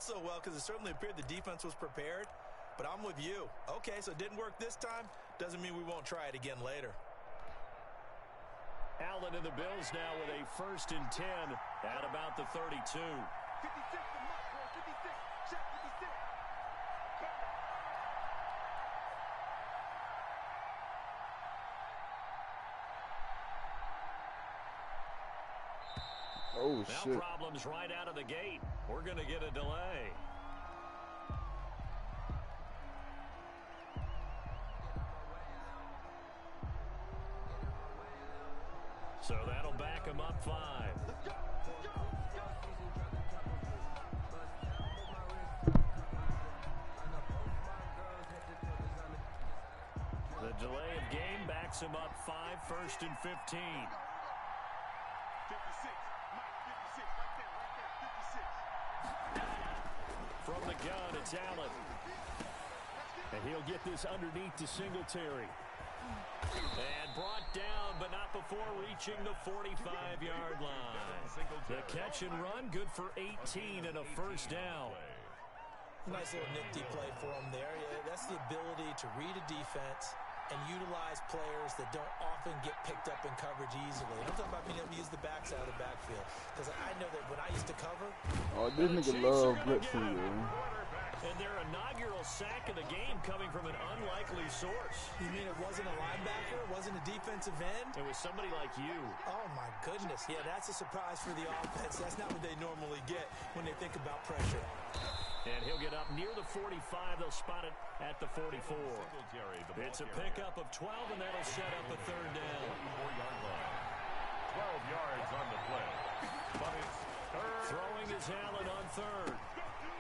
so well because it certainly appeared the defense was prepared, but I'm with you. Okay, so it didn't work this time. Doesn't mean we won't try it again later. Allen and the Bills now with a 1st and 10 at about the 32. 56 to Mark, 56, shot 56. Oh, now shit. Problems right out of the gate. We're going to get a delay. So that'll back him up 5. The delay of game backs him up 5, 1st and 15. 56, Mike, 56, right there, 56. From the gun, it's Allen. And he'll get this underneath to Singletary. And brought down, but not before reaching the 45-yard line. The catch and run, good for 18 and a 1st down. Nice little nifty play for him there. Yeah, that's the ability to read a defense and utilize players that don't often get picked up in coverage easily. I'm talking about being able to use the backside of the backfield. Because I know that when I used to cover... Oh, this nigga love blitzing, yo. And their inaugural sack of the game coming from an unlikely source. You mean it wasn't a linebacker? It wasn't a defensive end? It was somebody like you. Oh, my goodness. Yeah, that's a surprise for the offense. That's not what they normally get when they think about pressure. And he'll get up near the 45. They'll spot it at the 44. It's a pickup of 12, and that'll set up a 3rd down. 12 yards on the play. But it's 3rd. Throwing is Allen on 3rd.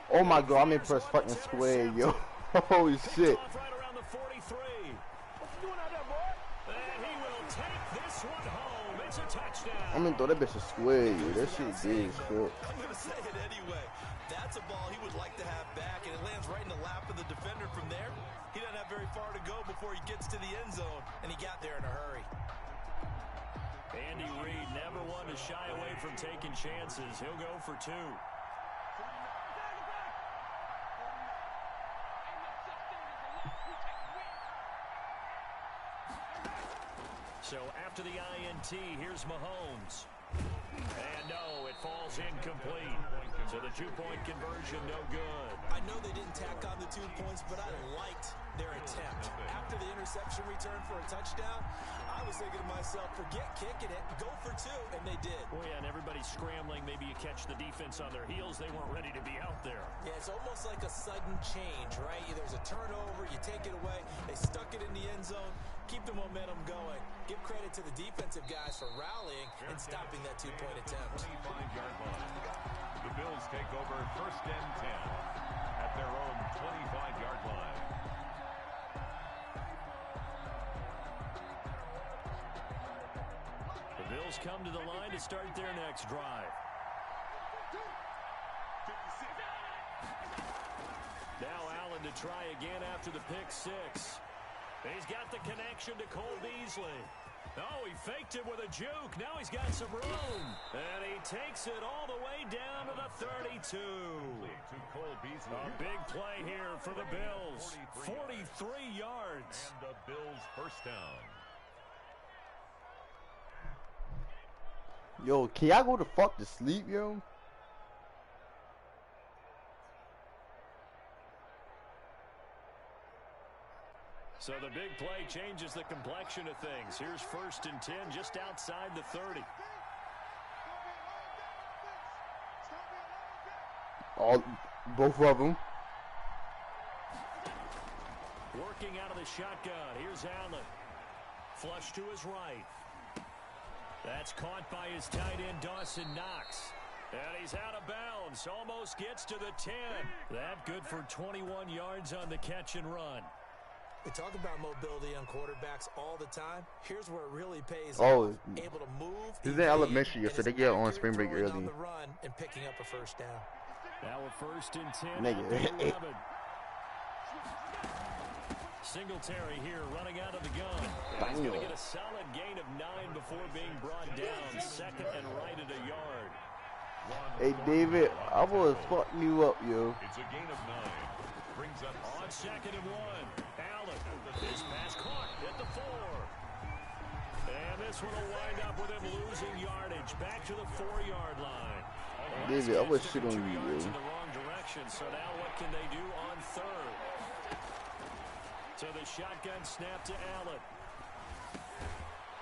Oh my god, I'm in press fucking square, yo. Holy shit. Right around the 43. What you doing out there, boy? And he will take this one home. It's a touchdown. I'm gonna throw that bitch a square, yo. That shit big, shit. I'm going to say it anyway. That's a ball he would like to have back, and it lands right in the lap of the defender from there. He doesn't have very far to go before he gets to the end zone, and he got there in a hurry. Andy Reid never one to shy away from taking chances. He'll go for 2. So after the INT, here's Mahomes. And no, it falls incomplete. So the 2-point conversion, no good. I know they didn't tack on the 2 points, but I liked their attempt. After the interception return for a touchdown, I was thinking to myself, forget kicking it, go for 2, and they did. Oh, yeah, and everybody's scrambling. Maybe you catch the defense on their heels. They weren't ready to be out there. Yeah, it's almost like a sudden change, right? There's a turnover, you take it away. They stuck it in the end zone. Keep the momentum going. Give credit to the defensive guys for rallying and stopping that 2-point attempt. 25-yard line. The Bills take over 1st and 10 at their own 25-yard line. The Bills come to the line to start their next drive. Now Allen to try again after the pick 6. He's got the connection to Cole Beasley. Oh, he faked it with a juke. Now he's got some room. And he takes it all the way down to the 32. A big play here for the Bills. 43 yards. And the Bills' 1st down. Yo, can y'all go the fuck to sleep, yo? So the big play changes the complexion of things. Here's 1st and 10 just outside the 30. Both of them. Working out of the shotgun. Here's Allen. Flush to his right. That's caught by his tight end, Dawson Knox. And he's out of bounds. Almost gets to the 10. That good for 21 yards on the catch and run. We talk about mobility on quarterbacks all the time. Here's where it really pays off. Able to move. This is in elementary, so they get on spring break early. On the run and picking up a 1st down. Now a 1st and 10. Nigga. Singletary here running out of the gun. He's going to get a solid gain of 9 before being brought down. 2nd and right at a yard. Hey, David, I was fucking you up, yo. It's a gain of 9. Brings up On 2nd and 1. Allen. His pass caught at the 4. And this one will wind up with him losing yardage. Back to the 4-yard line. David, I was shit on you, In yo. the wrong direction. So now what can they do on 3rd? So the shotgun snap to Allen.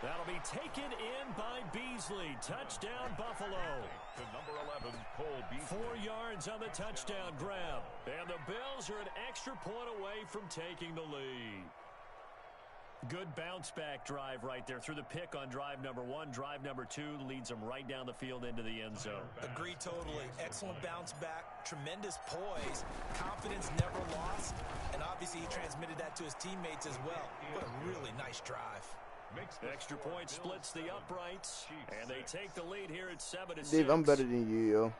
That'll be taken in by Beasley. Touchdown, Buffalo. to number 11, Cole Beasley. 4 yards on the touchdown grab. And the Bills are an extra point away from taking the lead. Good bounce-back drive right there. Through the pick on drive number 1. Drive number 2 leads them right down the field into the end zone. Agree totally. Excellent bounce back. Tremendous poise. Confidence never lost. And obviously he transmitted that to his teammates as well. What a really nice drive. Extra point splits the uprights. And they take the lead here at 7-6. Dave, I'm better than you, yo.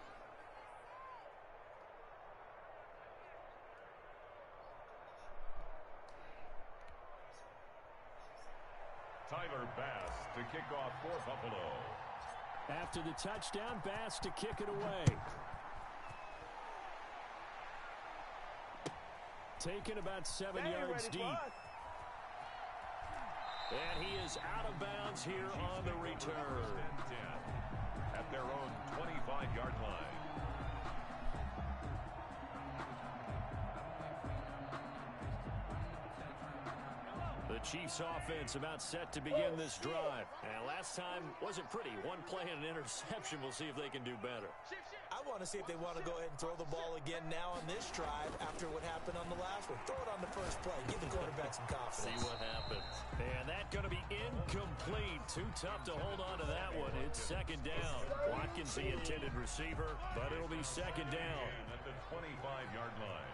Tyler Bass to kick off for Buffalo. After the touchdown, Bass to kick it away. Taken about 7 yards deep. And he is out of bounds here on the return. At their own 25-yard line. The Chiefs offense about set to begin this drive. And last time wasn't pretty. One play and an interception. We'll see if they can do better. I want to see if they want to go ahead and throw the ball again now on this drive after what happened on the last one. Throw it on the first play. Give the quarterback some confidence. See what happens. And that's going to be incomplete. Too tough to hold on to that one. It's 2nd down. Watkins the intended receiver, but it'll be 2nd down. At the 25-yard line.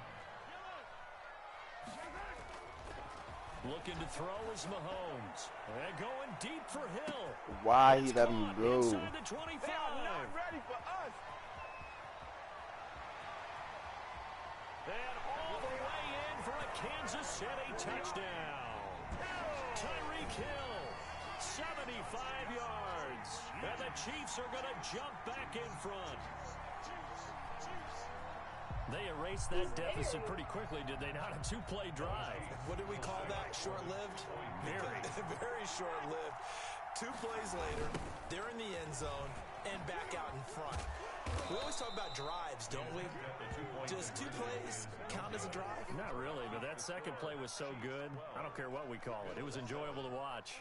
Looking to throw is Mahomes. And going deep for Hill. Why he let him go? Inside the 25. They are not ready for us. And all the way in for a Kansas City touchdown. Tyreek Hill, 75 yards. And the Chiefs are going to jump back in front. They erased that deficit pretty quickly, did they not? A 2-play drive. What did we call that? Short-lived? Very. Very short-lived. 2 plays later, they're in the end zone and back out in front. We always talk about drives, don't we? Does 2 plays count as a drive? Not really, but that second play was so good. I don't care what we call it. It was enjoyable to watch.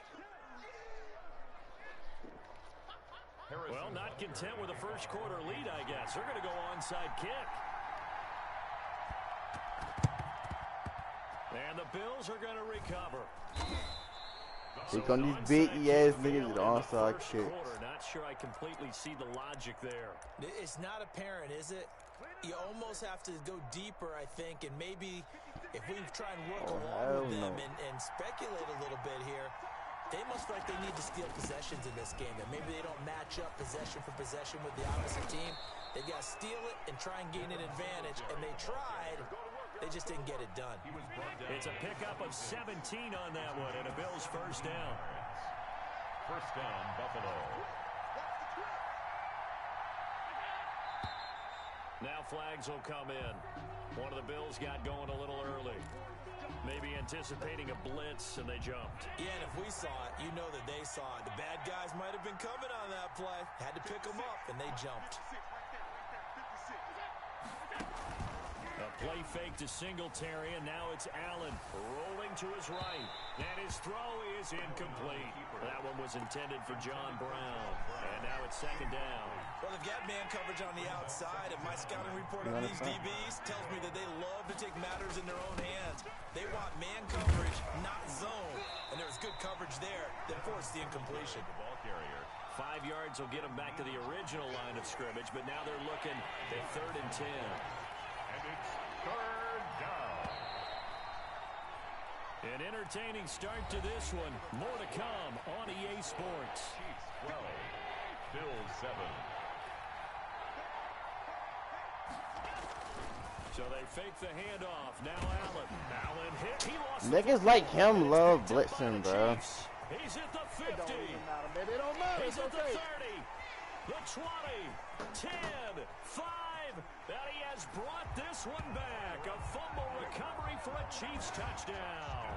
Well, not content with the first quarter lead, I guess. They're going to go onside kick. And the Bills are going to recover. Take on these baby ass niggas with onside kick. Not sure I completely see the logic there. It's not apparent, is it? You almost have to go deeper, I think, and maybe if we try and work along with them and speculate a little bit here, they must feel like they need to steal possessions in this game. That maybe they don't match up possession for possession with the opposite team. They've got to steal it and try and gain an advantage, and they tried. They just didn't get it done. It's a pickup of 17 on that one, and a Bills first down. First down, Buffalo. Now flags will come in. One of the Bills got going a little early. Maybe anticipating a blitz, and they jumped. Yeah, and if we saw it, you know that they saw it. The bad guys might have been coming on that play. Had to pick them up, and they jumped. A play fake to Singletary, and now it's Allen rolling to his right. And his throw is incomplete. That one was intended for John Brown. And now it's 2nd down. Well, they've got man coverage on the outside, and my scouting report on these DBs tells me that they love to take matters in their own hands. They want man coverage, not zone. And there was good coverage there that forced the incompletion. The ball carrier. 5 yards will get them back to the original line of scrimmage, but now they're looking at 3rd and 10. And it's 3rd down. An entertaining start to this one. More to come on EA Sports. Chiefs 12, Bills 7. So they fake the handoff. Now Allen. Allen hit. He lost. Niggas like him love blitzing, bro. He's at the 50. It don't matter, man. It don't matter. He's It's at the okay. 30. The 20, 10, 5, and he has brought this one back. A fumble recovery for a Chiefs touchdown.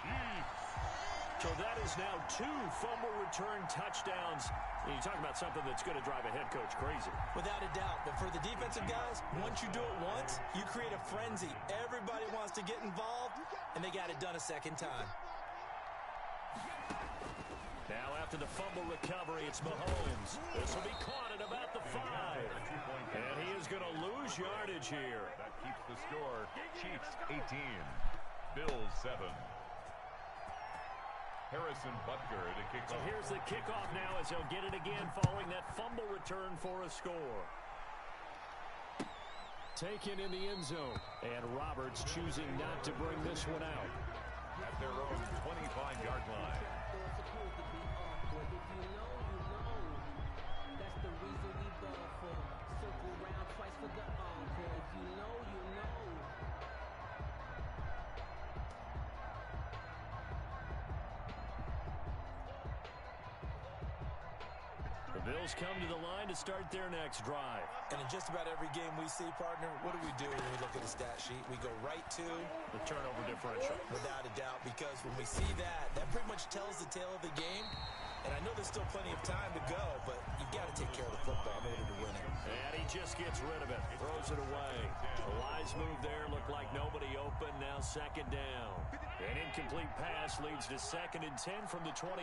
Chiefs. So that is now 2 fumble return touchdowns. And you talk about something that's going to drive a head coach crazy. Without a doubt. But for the defensive guys, once you do it once, you create a frenzy. Everybody wants to get involved, and they got it done a second time. Now after the fumble recovery, it's Mahomes. This will be caught at about the 5. And he is going to lose yardage here. That keeps the score. Chiefs 18, Bills 7. Harrison Butker to kick off. So here's the kickoff now as he'll get it again following that fumble return for a score. Taken in the end zone. And Roberts choosing not to bring this one out. At their own 25-yard line. The Bills come to the line to start their next drive. And in just about every game we see, partner, what do when we look at the stat sheet? We go right to the turnover differential. Without a doubt, because when we see that, that pretty much tells the tale of the game. And I know there's still plenty of time to go, but you've got to take care of the football in order to win it. And he just gets rid of it, throws it away. A wise move there, looked like nobody open, now second down. An incomplete pass leads to 2nd and 10 from the 25.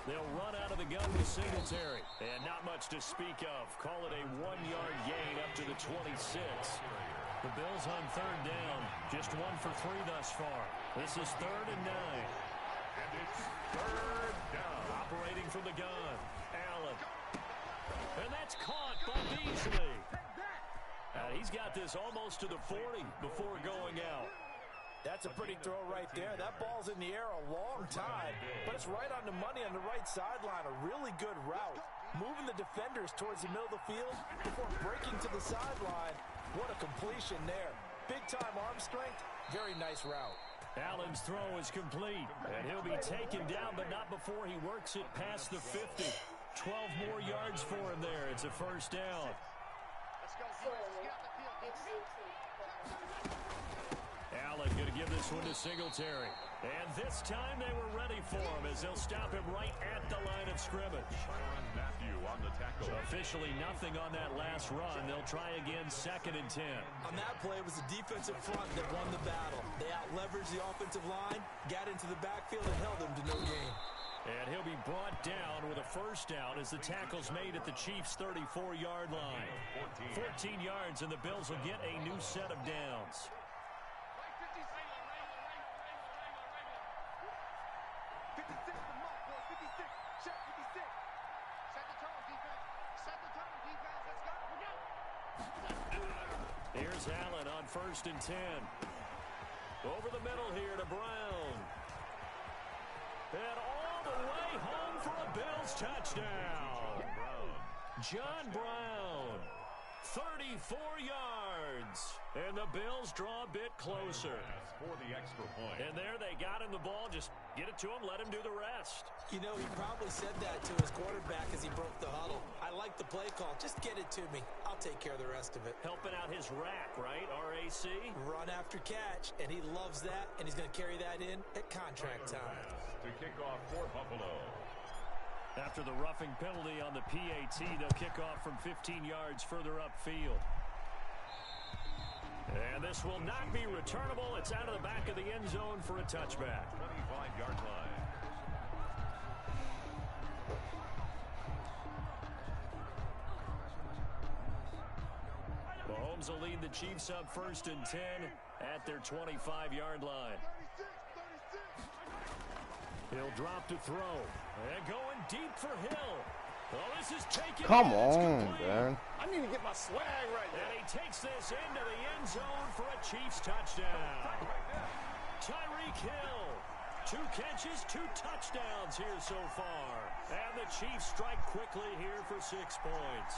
They'll run out of the gun with Singletary. And not much to speak of. Call it a 1-yard gain up to the 26. The Bills on 3rd down. Just 1 for 3 thus far. This is 3rd and 9. And it's 3rd down. Operating from the gun. Allen. And that's caught by Beasley. And he's got this almost to the 40 before going out. That's a pretty throw right there. That ball's in the air a long time, but it's right on the money on the right sideline. A really good route. Moving the defenders towards the middle of the field before breaking to the sideline. What a completion there. Big-time arm strength. Very nice route. Allen's throw is complete, and he'll be taken down, but not before he works it past the 50. 12 more yards for him there. It's a first down. Let's go. Get on the field. Allen going to give this one to Singletary. And this time they were ready for him as they'll stop him right at the line of scrimmage. Tyrann Mathieu on the tackle. Officially nothing on that last run. They'll try again 2nd and 10. On that play, it was the defensive front that won the battle. They out-leveraged the offensive line, got into the backfield, and held them to no gain. And he'll be brought down with a first down as the tackle's made at the Chiefs' 34-yard line. 14 yards, and the Bills will get a new set of downs. Here's Allen on 1st and 10. Over the middle here to Brown. And all the way home for a Bills touchdown. John Brown. 34 yards. And the Bills draw a bit closer. For the extra point. And there they got him the ball. Just get it to him, let him do the rest. You know, he probably said that to his quarterback as he broke the huddle. I like the play call. Just get it to me. I'll take care of the rest of it. Helping out his rack, right? RAC. Run after catch, and he loves that, and he's going to carry that in at contract time. To kick off for Buffalo. After the roughing penalty on the PAT, they'll kick off from 15 yards further upfield. And this will not be returnable. It's out of the back of the end zone for a touchback. 25-yard line. Mahomes will lead the Chiefs up 1st and 10 at their 25-yard line. He'll drop to throw. And going deep for Hill. Oh, this is taken. Come on, man. I need to get my swag right And there. he takes this into the end zone for a Chiefs touchdown. Tyreek Hill. 2 catches, 2 touchdowns here so far. And the Chiefs strike quickly here for 6 points.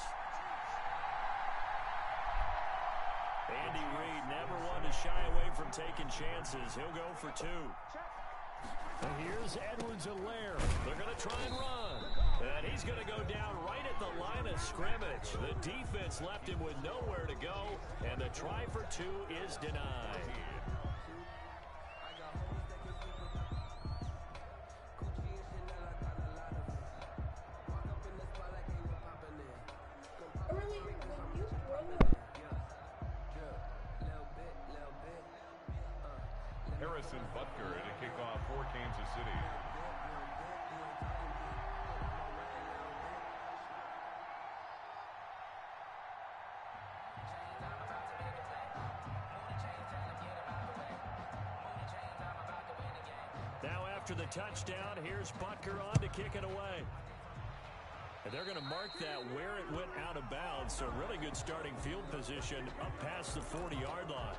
Andy Reid never one to shy away from taking chances. He'll go for 2. Here's Edwards-Helaire. They're going to try and run. And he's going to go down right at the line of scrimmage. The defense left him with nowhere to go, and the try for two is denied. Harrison Butker to kick off for Kansas City. Now after the touchdown, here's Butker on to kick it away. And they're going to mark that where it went out of bounds, so really good starting field position up past the 40-yard line.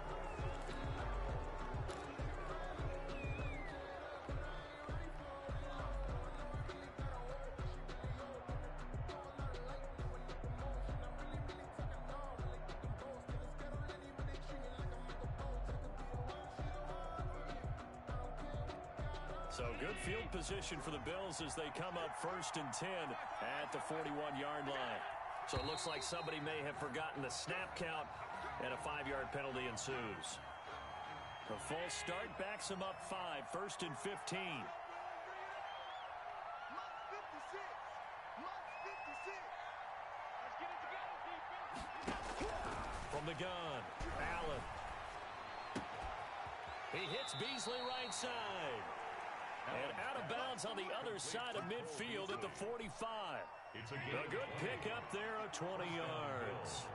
So good field position for the Bills as they come up 1st and 10 at the 41-yard line. So it looks like somebody may have forgotten the snap count, and a 5-yard penalty ensues. The full start backs them up 5, 1st and 15. From the gun, Allen. He hits Beasley right side. And out of bounds on the other side of midfield at the 45. It's a good pick up there of 20 yards.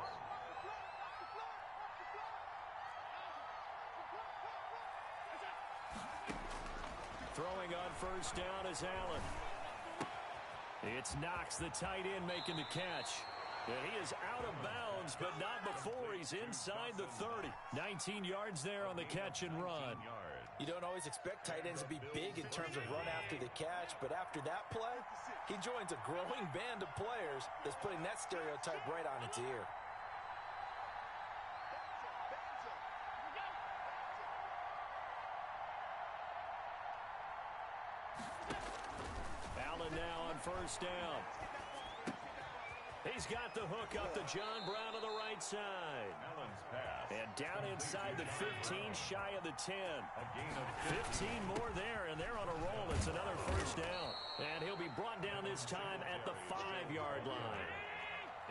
Throwing on 1st down is Allen. It's Knox, the tight end, making the catch. And he is out of bounds, but not before he's inside the 30. 19 yards there on the catch and run. You don't always expect tight ends to be big in terms of run after the catch, but after that play, he joins a growing band of players that's putting that stereotype right on its ear. Allen now on 1st down. He's got the hook up to John Brown on the right side. Allen's pass. And down inside the 15, shy of the 10. A gain of 15 more there, and they're on a roll. It's another 1st down. And he'll be brought down this time at the 5-yard line.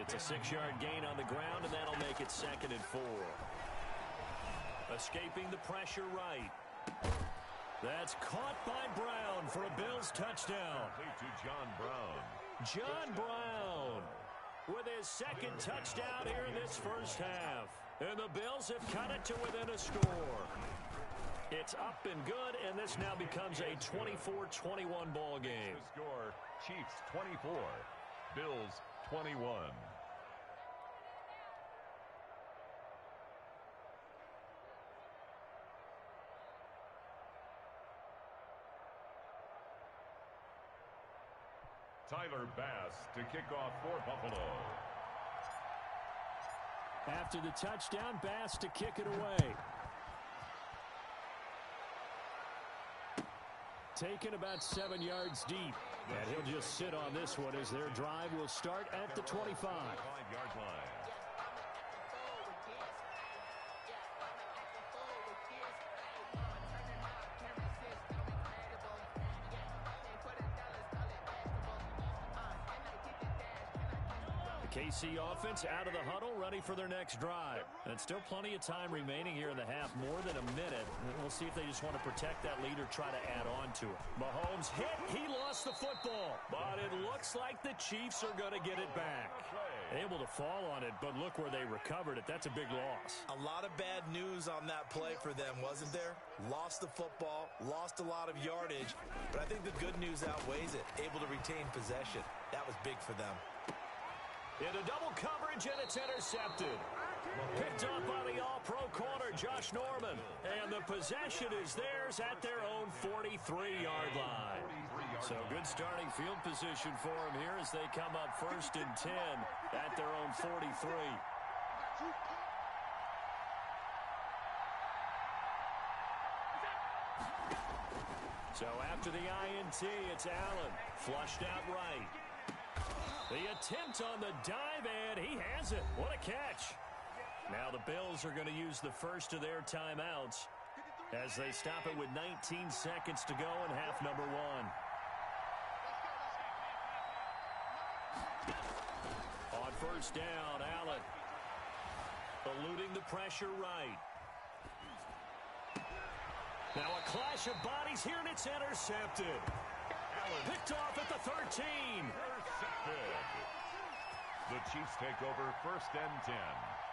It's a 6-yard gain on the ground, and that'll make it 2nd and 4. Escaping the pressure right. That's caught by Brown for a Bills touchdown. complete to John Brown. John Brown with his 2nd touchdown here in this 1st half. And the Bills have cut it to within a score. It's up and good, and this now becomes a 24-21 ball game. The score, Chiefs 24, Bills 21. Tyler Bass to kick off for Buffalo. After the touchdown, Bass to kick it away. Taken about 7 yards deep. And he'll just sit on this one as their drive will start at the 25. 5-yard line. KC offense out of the huddle, ready for their next drive. And still plenty of time remaining here in the half, more than a minute. We'll see if they just want to protect that lead or try to add on to it. Mahomes hit. He lost the football. But it looks like the Chiefs are going to get it back. Able to fall on it, but look where they recovered it. That's a big loss. A lot of bad news on that play for them, wasn't there? Lost the football, lost a lot of yardage, but I think the good news outweighs it. Able to retain possession. That was big for them. Into double coverage, and it's intercepted. Picked up by the all-pro corner, Josh Norman. And the possession is theirs at their own 43-yard line. So good starting field position for them here as they come up 1st and 10 at their own 43. So after the INT, it's Allen. Flushed out right. The attempt on the dive, and he has it. What a catch. Now the Bills are going to use the first of their timeouts as they stop it with 19 seconds to go in half number one. On first down, Allen. Eluding the pressure right. Now a clash of bodies here, and it's intercepted. Allen picked off at the 13. Intercepted. The Chiefs take over first and 10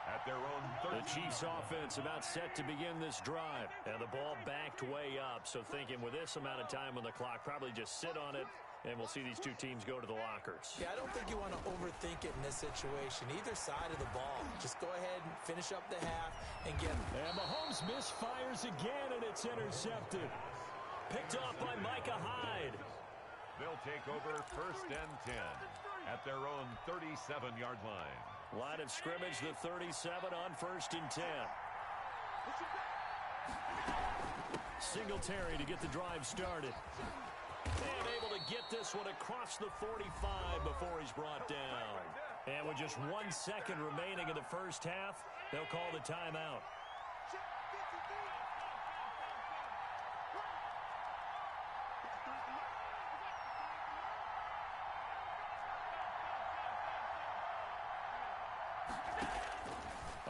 at their own 13. The Chiefs offense about set to begin this drive. And the ball backed way up, so thinking with this amount of time on the clock, probably just sit on it, and we'll see these two teams go to the lockers. Yeah, I don't think you want to overthink it in this situation. Either side of the ball. Just go ahead and finish up the half and get them. And Mahomes misfires again, and it's intercepted. Picked off by Micah Hyde. They'll take over first and 10 at their own 37-yard line. Line of scrimmage, the 37 on first and 10. Singletary to get the drive started. And able to get this one across the 45 before he's brought down. And with just 1 second remaining in the first half, they'll call the timeout.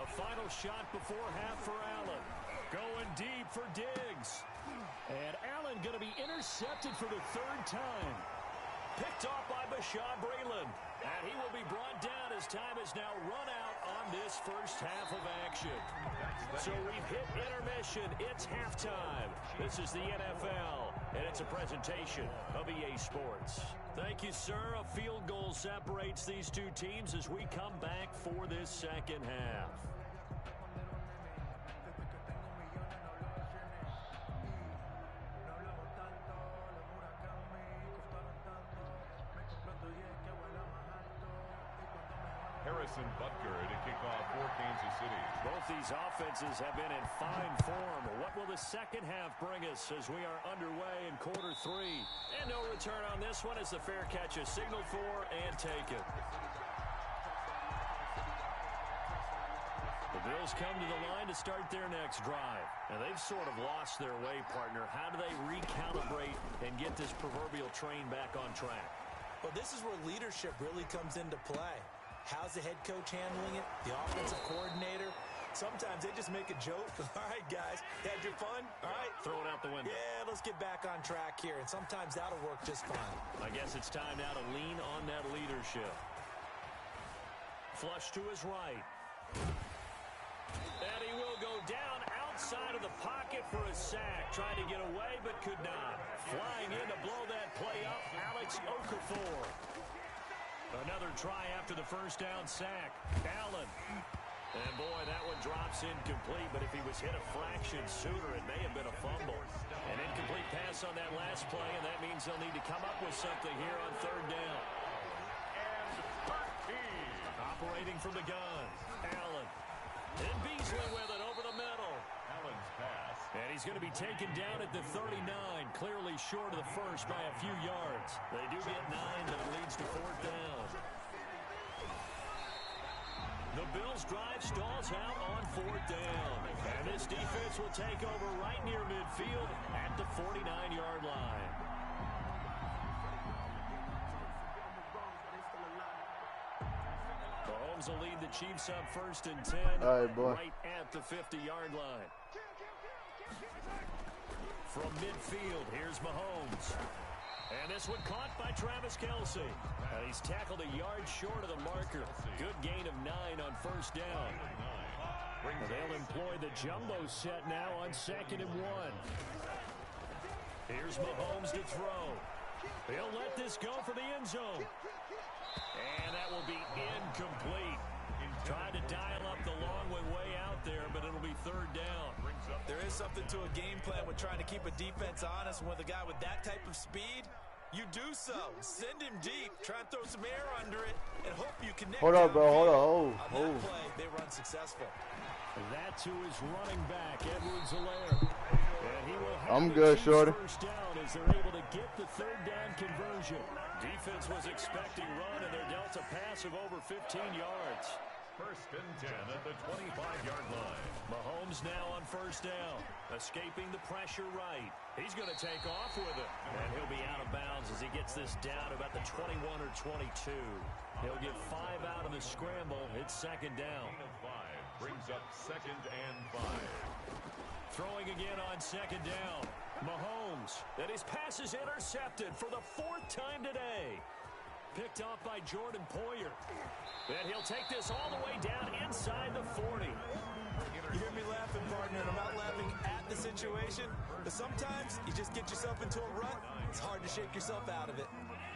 A final shot before half for Allen. Going deep for Diggs. And Allen going to be intercepted for the third time. Picked off by Bashaud Breeland. And he will be brought down as time has now run out on this first half of action. So we've hit intermission. It's halftime. This is the NFL, and it's a presentation of EA Sports. Thank you, sir. A field goal separates these two teams as we come back for this second half. Harrison Butker to kick off for Kansas City. Both these offenses have been in fine form. What will the second half bring us as we are underway in quarter three? And no return on this one as the fair catch is signaled for and taken. The Bills come to the line to start their next drive. And they've sort of lost their way, partner. How do they recalibrate and get this proverbial train back on track? Well, this is where leadership really comes into play. How's the head coach handling it? The offensive coordinator? Sometimes they just make a joke. All right, guys, had your fun? All right. Throw it out the window. Yeah, let's get back on track here. And sometimes that'll work just fine. I guess it's time now to lean on that leadership. Flush to his right. And he will go down outside of the pocket for a sack. Trying to get away, but could not. Flying in to blow that play up, Alex Okafor. Another try after the first down sack. Allen. And boy, that one drops incomplete, but if he was hit a fraction sooner, it may have been a fumble. An incomplete pass on that last play, and that means they'll need to come up with something here on third down. And 13. Operating from the gun. Allen. And Beasley with it over the middle. Allen's pass. And he's going to be taken down at the 39, clearly short of the first by a few yards. They do get 9, but it leads to fourth down. The Bills' drive stalls out on fourth down. And this defense will take over right near midfield at the 49-yard line. Mahomes will lead the Chiefs up first and 10 right at the 50-yard line. From midfield, here's Mahomes. And this one caught by Travis Kelce. And he's tackled a yard short of the marker. Good gain of 9 on first down. And they'll employ the jumbo set now on 2nd and 1. Here's Mahomes to throw. He'll let this go for the end zone. And that will be incomplete. Tried to dial up the long one way out there, but it'll be third down. There is something to a game plan with trying to keep a defense honest. With a guy with that type of speed, you do so. Send him deep. Try and throw some air under it and hope you connect. Hold up, bro. Hold on. On that play, they run successful. That to his running back, Edwards-Helaire. And he will have I'm good, shorty. first down as they're able to get the third down conversion. Defense was expecting run, and they're dealt a pass of over 15 yards. First and 10 at the 25-yard line. Mahomes now on first down, escaping the pressure right. He's going to take off with it, and he'll be out of bounds as he gets this down about the 21 or 22. He'll get 5 out of the scramble. It's second down. Gain of 5 brings up second and 5. Throwing again on second down. Mahomes, and his pass is intercepted for the 4th time today. Picked off by Jordan Poyer. And he'll take this all the way down inside the 40. You hear me laughing, partner, and I'm not laughing at the situation, but sometimes you just get yourself into a rut. It's hard to shake yourself out of it.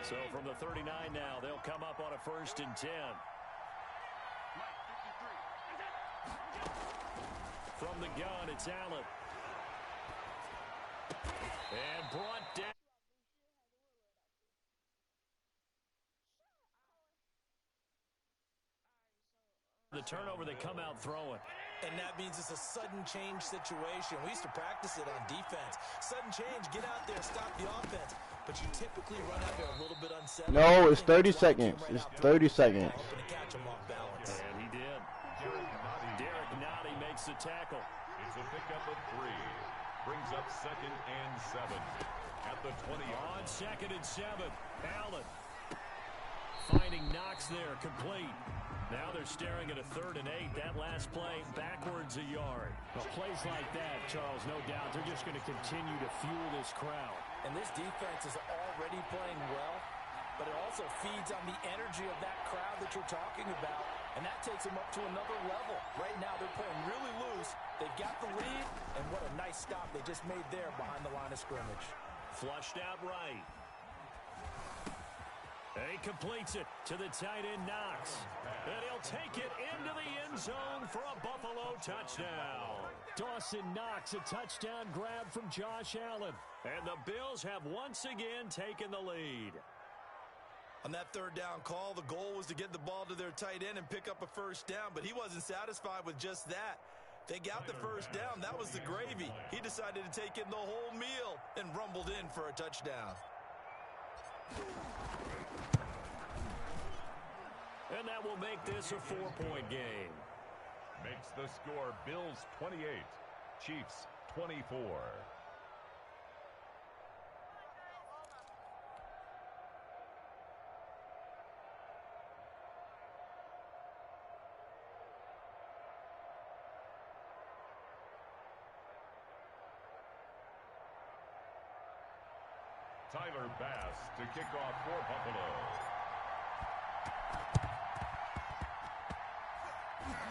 So from the 39 now, they'll come up on a 1st and 10. From the gun, it's Allen. And brought down. The turnover, they come out throwing. And that means it's a sudden change situation. We used to practice it on defense. Sudden change, get out there, stop the offense. But you typically run out there a little bit unsettled. No, it's 30 seconds. It's 30 seconds. Hoping to catch him off balance. And he did. Derek Nottie makes the tackle. It's a pickup of 3. Brings up second and 7 at the 20. On second and 7, Allen finding Knox there, complete. Now they're staring at a 3rd and 8. That last play, backwards a yard. Well, plays like that, Charles, no doubt, they're just going to continue to fuel this crowd. And this defense is already playing well, but it also feeds on the energy of that crowd that you're talking about, and that takes them up to another level. Right now, they're playing really loose. They've got the lead, and what a nice stop they just made there behind the line of scrimmage. Flushed out right. He completes it to the tight end, Knox. And he'll take it into the end zone for a Buffalo touchdown. Dawson Knox, a touchdown grab from Josh Allen. And the Bills have once again taken the lead. On that 3rd down call, the goal was to get the ball to their tight end and pick up a first down, but he wasn't satisfied with just that. They got the first down. That was the gravy. He decided to take in the whole meal and rumbled in for a touchdown. And that will make this a 4-point game. Makes the score Bills 28, Chiefs 24. Tyler Bass to kick off for Buffalo.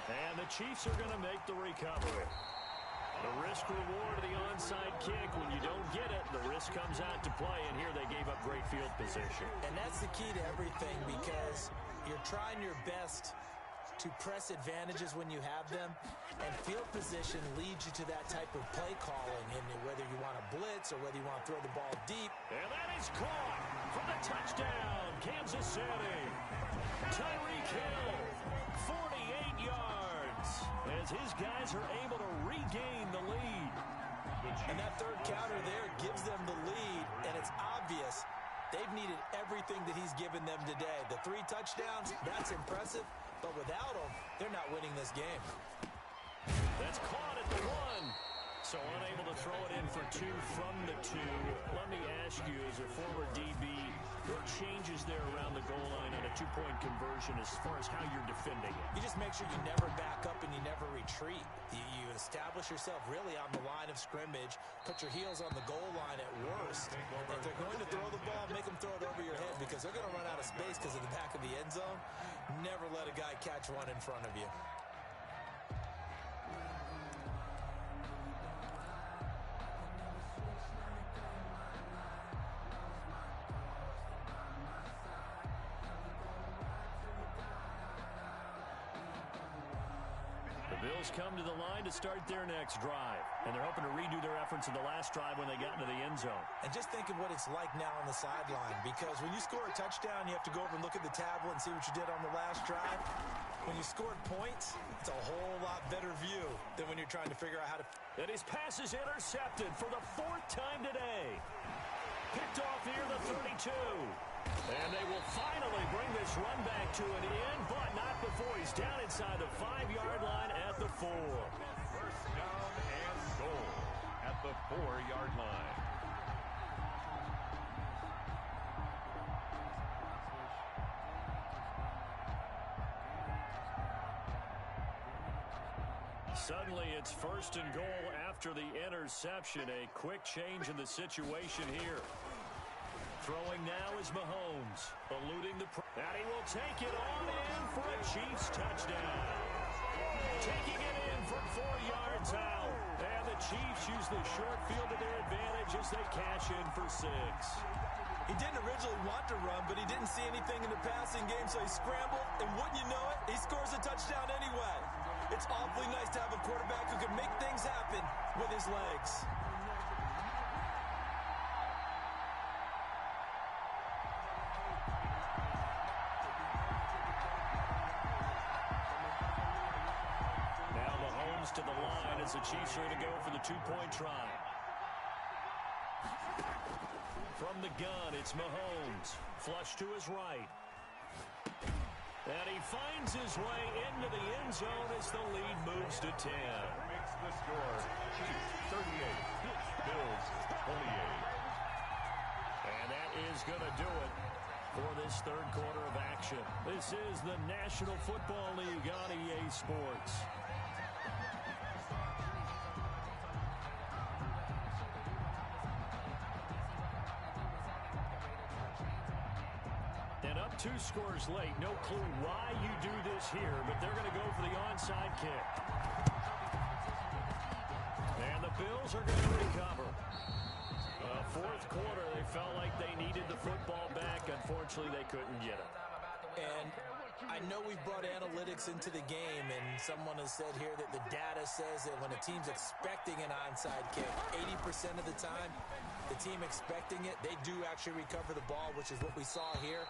And the Chiefs are going to make the recovery. The risk reward of the onside kick. When you don't get it, the risk comes out to play, and here they gave up great field position. And that's the key to everything, because you're trying your best to press advantages when you have them, and field position leads you to that type of play calling, and whether you want to blitz or whether you want to throw the ball deep. And that is caught for the touchdown, Kansas City. Tyreek Hill, 48 yards, as his guys are able to regain the lead. And that 3rd counter there gives them the lead, and it's obvious they've needed everything that he's given them today. The 3 touchdowns, that's impressive, but without him, they're not winning this game. That's caught at the 1. So unable to throw it in for 2 from the 2. Let me ask you, as a former DB, what changes there around the goal line on a 2-point conversion as far as how you're defending it? You just make sure you never back up and you never retreat. You establish yourself really on the line of scrimmage, put your heels on the goal line at worst. If they're going to throw the ball, make them throw it over your head, because they're going to run out of space because of the back of the end zone. Never let a guy catch one in front of you. Bills come to the line to start their next drive, and they're hoping to redo their efforts in the last drive when they got into the end zone. And just think of what it's like now on the sideline, because when you score a touchdown, you have to go over and look at the tablet and see what you did on the last drive. When you scored points, it's a whole lot better view than when you're you're trying to figure out how to... And his pass is intercepted for the 4th time today. Picked off near the 32. And they will finally bring this run back to an end, but not before he's down inside the 5-yard line at the 4. First down and goal at the 4-yard line. Suddenly, it's 1st and goal after the interception. A quick change in the situation here. Throwing now is Mahomes, eluding the... And he will take it on in for a Chiefs touchdown. Taking it in from 4 yards out. And the Chiefs use the short field to their advantage as they cash in for 6. He didn't originally want to run, but he didn't see anything in the passing game, so he scrambled, and wouldn't you know it, he scores a touchdown anyway. It's awfully nice to have a quarterback who can make things happen with his legs. Now Mahomes to the line as the Chiefs are going to go for the 2-point try. From the gun, it's Mahomes. Flush to his right. And he finds his way into the end zone as the lead moves to 10. Makes the score. Chiefs 38. Bills 28. And that is going to do it for this 3rd quarter of action. This is the National Football League on EA Sports. And up 2 scores late. No clue why you do this here, but they're going to go for the onside kick. And the Bills are going to recover. 4th quarter, they felt like they needed the football back. Unfortunately, they couldn't get it. And I know we've brought analytics into the game, and someone has said here that the data says that when a team's expecting an onside kick, 80% of the time, the team expecting it, they do actually recover the ball, which is what we saw here.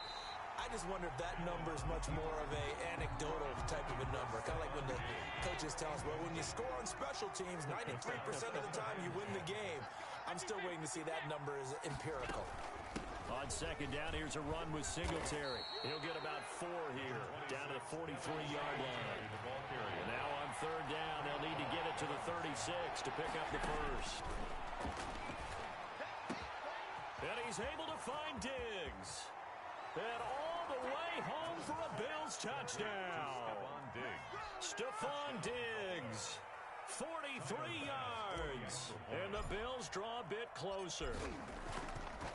I just wonder if that number is much more of a anecdotal type of a number. Kind of like when the coaches tell us, well, when you score on special teams, 93% of the time you win the game. I'm still waiting to see that number is empirical. On 2nd down, here's a run with Singletary. He'll get about 4 here, down to the 43-yard line. And now on 3rd down, they'll need to get it to the 36 to pick up the 1st. And he's able to find Diggs. And all the way home for a Bills touchdown. Stephon Diggs. 43 yards. And the Bills draw a bit closer.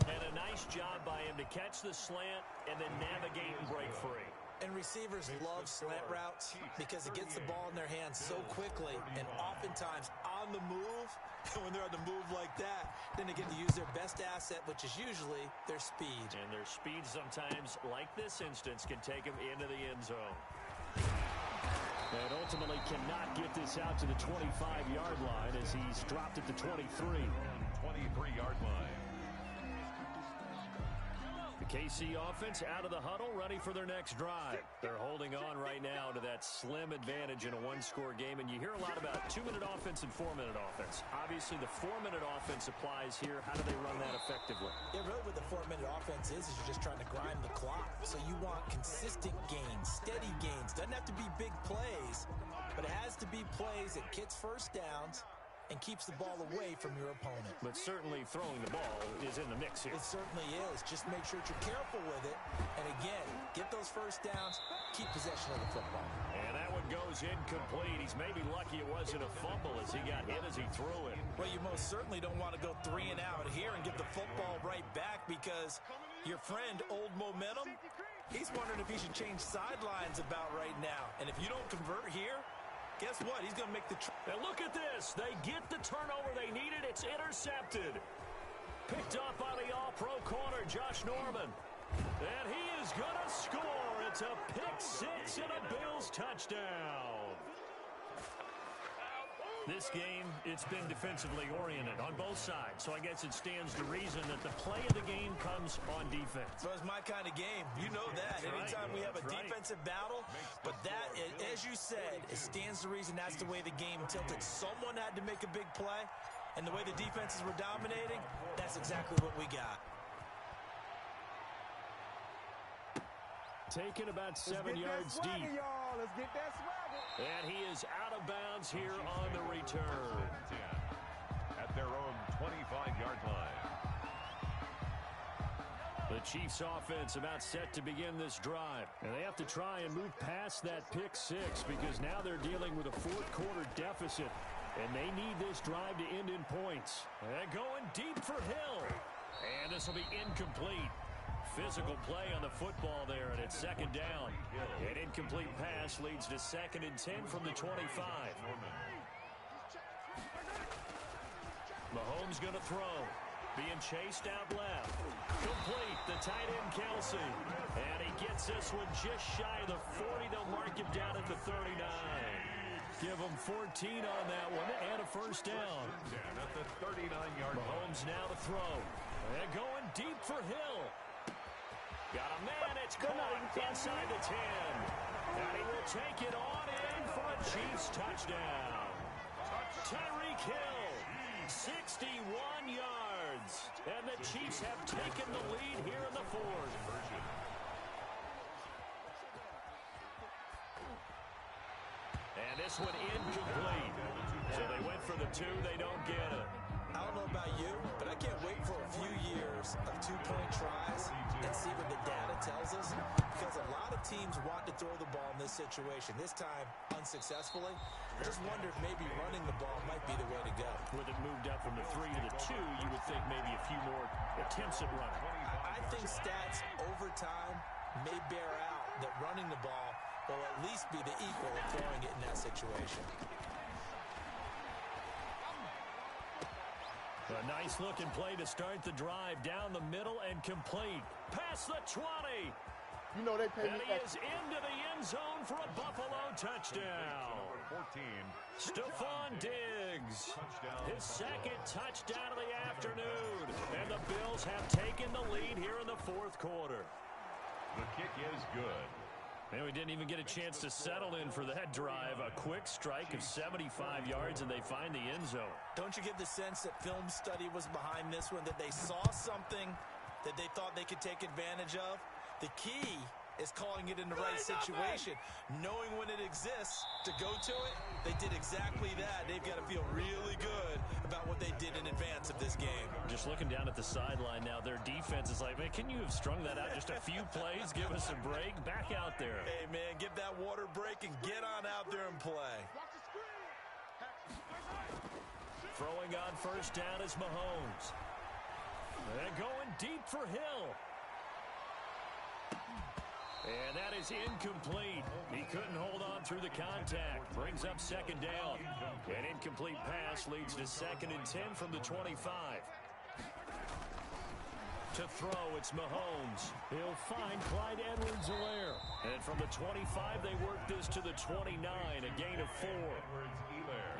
And a nice job by him to catch the slant and then navigate and break free. And receivers love slant routes because it gets the ball in their hands so quickly and oftentimes on the move. And when they're on the move like that, then they get to use their best asset, which is usually their speed. And their speed sometimes, like this instance, can take them into the end zone. And ultimately cannot get this out to the 25-yard line as he's dropped at the 23. 23-yard line. The KC offense out of the huddle, ready for their next drive. They're holding on right now to that slim advantage in a 1-score game, and you hear a lot about 2-minute offense and 4-minute offense. Obviously, the 4-minute offense applies here. How do they run that effectively? Yeah, really what the 4-minute offense is you're just trying to grind the clock. So you want consistent gains, steady gains. Doesn't have to be big plays, but it has to be plays that gets first downs and keeps the ball away from your opponent. But certainly throwing the ball is in the mix here. It certainly is. Just make sure that you're careful with it. And again, get those first downs, keep possession of the football. And that one goes incomplete. He's maybe lucky it wasn't a fumble as he got hit as he threw it. Well, you most certainly don't want to go 3 and out here and get the football right back because your friend, Old Momentum, he's wondering if he should change sidelines about right now. And if you don't convert here, guess what? He's going to make the... And look at this. They get the turnover they needed. It's intercepted. Picked up by the all-pro corner, Josh Norman. And he is going to score. It's a pick 6 and a Bills touchdown. This game, it's been defensively oriented on both sides, so I guess it stands to reason that the play of the game comes on defense. So it's my kind of game. You know that. That's Anytime right. we have a That's right. defensive battle, but that, as you said, it stands to reason that's the way the game tilted. Someone had to make a big play, and the way the defenses were dominating, that's exactly what we got. Taken about 7 yards deep. Let's get that swagger. And he is out of bounds here on the return. At their own 25-yard line. The Chiefs offense about set to begin this drive. And they have to try and move past that pick six because now they're dealing with a fourth-quarter deficit. And they need this drive to end in points. And going deep for Hill. And this will be incomplete. Physical play on the football there, and it's second down. An incomplete pass leads to 2nd and 10 from the 25. Mahomes going to throw. Being chased out left. Complete. The tight end, Kelsey. And he gets this one just shy of the 40. They'll mark him down at the 39. Give him 14 on that one and a first down. At the 39-yard line. Mahomes now to throw. And going deep for Hill. Got a man, it's caught inside the 10. And he will take it on in for a Chiefs touchdown. Tyreek Hill, 61 yards. And the Chiefs have taken the lead here in the fourth. And this one incomplete. So they went for the 2, they don't get it. I don't know about you, but I can't wait for a few years of two-point tries and see what the data tells us, because a lot of teams want to throw the ball in this situation, this time unsuccessfully. I just wonder if maybe running the ball might be the way to go. With it moved up from the 3 to the 2, you would think maybe a few more attempts at running. I think stats over time may bear out that running the ball will at least be the equal of throwing it in that situation. A nice-looking play to start the drive down the middle and complete. Past the 20. You know they pay And me he is into the end zone for a Buffalo touchdown. 14. Stephon Diggs. His 2nd touchdown of the afternoon. And the Bills have taken the lead here in the fourth quarter. The kick is good. And we didn't even get a chance to settle in for that drive. A quick strike of 75 yards, and they find the end zone. Don't you get the sense that film study was behind this one, that they saw something that they thought they could take advantage of? The key is calling it in the right situation, knowing when it exists to go to it. They did exactly that. They've got to feel really good about what they did in advance of this game. Just looking down at the sideline now, their defense is like, man, can you have strung that out just a few plays? Give us a break. Back out there. Hey, man, give that water break and get on out there and play. Throwing on first down is Mahomes. And going deep for Hill. And that is incomplete. He couldn't hold on through the contact. Brings up second down. An incomplete pass leads to 2nd and 10 from the 25. To throw, it's Mahomes. He'll find Clyde Edwards-Helaire. And from the 25, they work this to the 29, a gain of 4.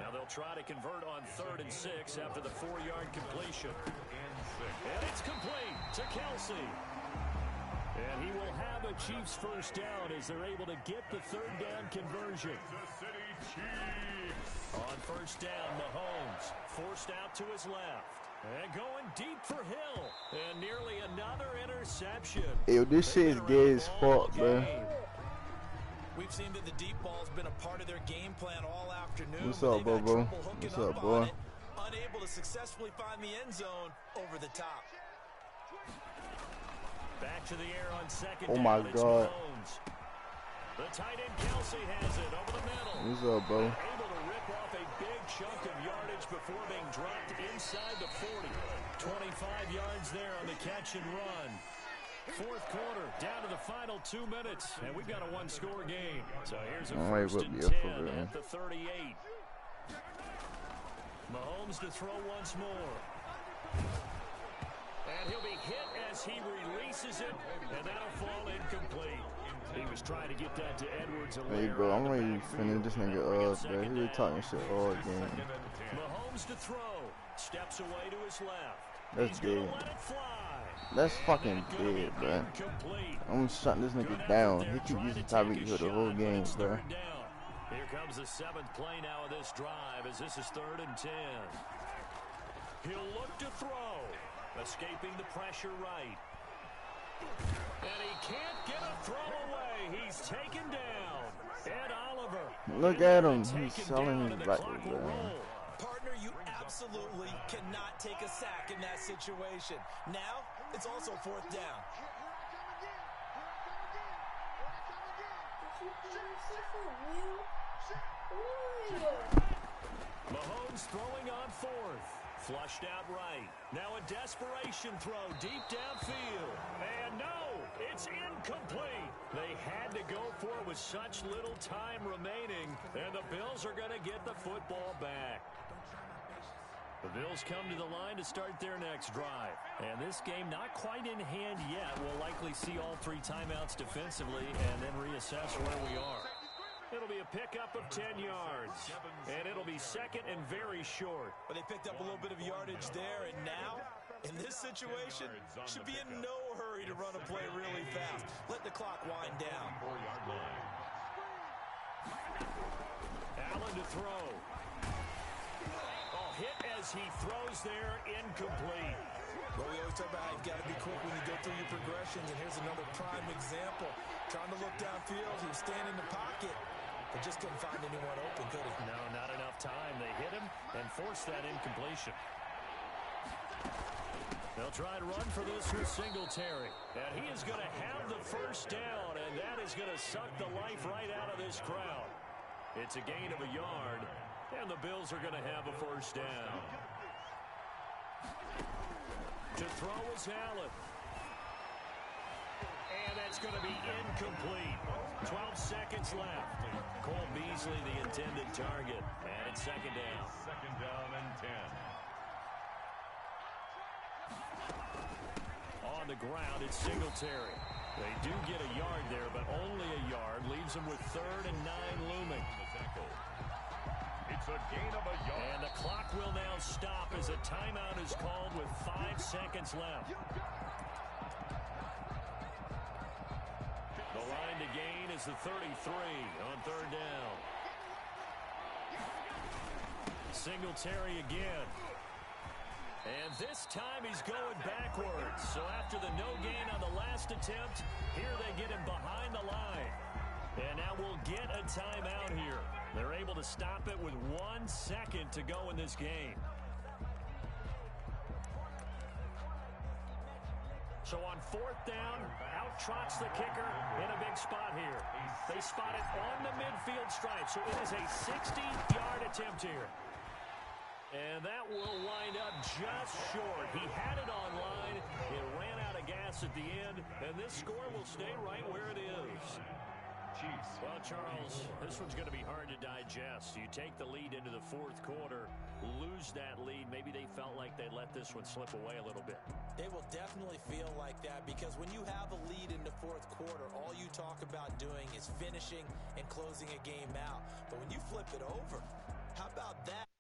Now they'll try to convert on 3rd and 6 after the 4-yard completion. And it's complete to Kelsey. And he will have a Chiefs first down as they're able to get the 3rd down conversion. The City Chiefs. On first down, Mahomes forced out to his left. And going deep for Hill. And nearly another interception. Yo, this shit is gay as fuck, man. We've seen that the deep ball's been a part of their game plan all afternoon. What's up, Bobo? What's up, boy? Unable to successfully find the end zone over the top. Back to the air on second Oh down. my It's God. Mahomes. The tight end Kelsey has it over the middle. What's up, bro? Able to rip off a big chunk of yardage before being dropped inside the 40. 25 yards there on the catch and run. Fourth quarter, down to the final 2 minutes, and we've got a one-score game. So here's a first and 10 at the 38. Mahomes to throw once more. And he'll be hit as he releases it, and that'll fall incomplete. He was trying to get that to Edwards. There you go. I'm ready to finish this nigga up, bro. He been talking shit all game. Mahomes to throw. Steps away to his left. That's dead. Let it fly. That's fucking dead, bro. I'm shutting this nigga down. He keep using Tyreek Hill the whole game, bro. Here comes the 7th play now of this drive as this is 3rd and 10. He'll look to throw. Escaping the pressure right. And he can't get a throw away. He's taken down. Ed Oliver. Look at him. He's selling his right, bro. Partner, you absolutely cannot take a sack in that situation. Now, it's also 4th down. Mahomes throwing on 4th. Flushed out right. Now a desperation throw deep downfield. And no, it's incomplete. They had to go for it with such little time remaining. And the Bills are going to get the football back. The Bills come to the line to start their next drive. And this game not quite in hand yet. We'll likely see all 3 timeouts defensively and then reassess where we are. It'll be a pickup of 10 yards. And it'll be 2nd and very short. But they picked up a little bit of yardage there. And now, in this situation, should be in no hurry to run a play really fast. Let the clock wind down. Allen to throw. Hit as he throws there, incomplete. Well, we always talk about how you've got to be quick when you go through your progressions, and here's another prime example. Trying to look downfield, he was standing in the pocket, but just couldn't find anyone open, could he? No, not enough time. They hit him and forced that incompletion. They'll try to run for this with Singletary, and he is going to have the 1st down, and that is going to suck the life right out of this crowd. It's a gain of a yard. And the Bills are going to have a 1st down. To throw is Allen. And that's going to be incomplete. 12 seconds left. Cole Beasley, the intended target. And it's 2nd down. 2nd down and 10. On the ground, it's Singletary. They do get a yard there, but only a yard. Leaves them with 3rd and 9 looming. It's a gain of a yard. And the clock will now stop as a timeout is called with 5 seconds left. The line to gain is the 33 on 3rd down. Singletary again. And this time he's going backwards. So after the no gain on the last attempt, here they get him behind the line. And now we'll get a timeout here. They're able to stop it with 1 second to go in this game. So on 4th down, out trots the kicker in a big spot here. They spot it on the midfield stripe, so it is a 60-yard attempt here. And that will wind up just short. He had it on line. It ran out of gas at the end, and this score will stay right where it is. Well, Charles, this one's going to be hard to digest. You take the lead into the 4th quarter, lose that lead. Maybe they felt like they let this one slip away a little bit. They will definitely feel like that because when you have a lead in the 4th quarter, all you talk about doing is finishing and closing a game out. But when you flip it over, how about that?